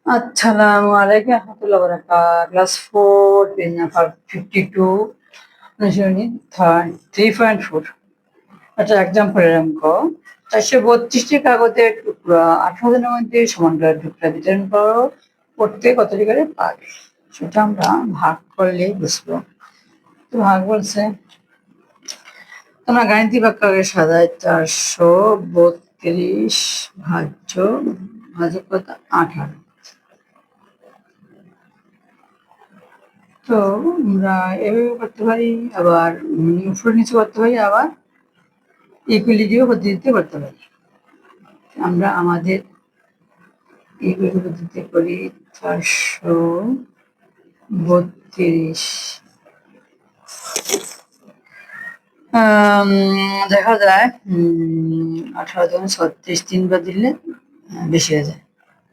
Assalamu alaikum warahmatullahi wabarakatuh. Class 4, page number 52, unit 3.4. আচ্ছা, এক্সাম্পলের অঙ্ক 432টি কাগজের টুকরা 18 দিনের মধ্যে সমান করে টুকরা বিতরণ করো, করতে কতটি করে পাবে সেটা আমরা ভাগ করলেই বুঝবো। তো ভাগ বলছে, তোমরা গাণিতিক বাক্যে সাজায় 432 ভাজ্য কত 18। তো আমরা এভাবে করতে পারি, আবার উপরে নিচে করতে পারি, আবার ইকুয়ালিটিও পদ্ধতিতে করতে পারি। আমরা আমাদের ইকুয়ালিটি পদ্ধতিতে করি 432। দেখা যায় 18 × 36 3বার দিলে বেশি হয়ে যায়।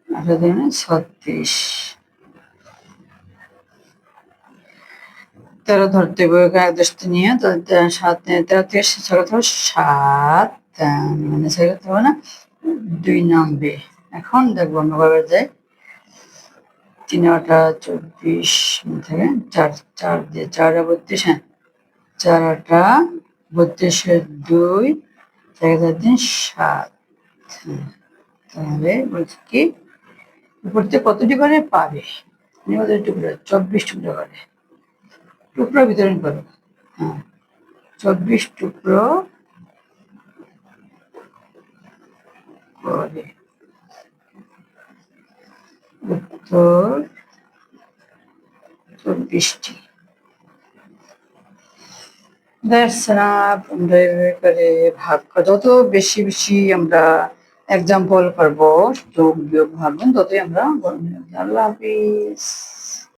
18 × 36 13 ধরতে হবে, এক দশটি নিয়ে 7 13 থেকে 7 মানে 6 হবে না, 2 নামবে। এখন দেখবো আমরা কবে যাই, 3 8 24 থেকে 4 দিয়ে 4 32, হ্যাঁ 4 8 32 2 4 দিন 7। তাহলে বলছি কি উপর থেকে কতটি করে পাবে, টুকরা 24 টুকরা করে টুকরা বিতরণ করো। হ্যাঁ 24 টুকরো করে। উত্তর 24টি। আমরা এভাবে করে ভাগ যত বেশি বেশি আমরা এক্সাম্পল করবো, যোগ বিয়োগ ভাগ ততই আমরা। আল্লাহ হাফিজ।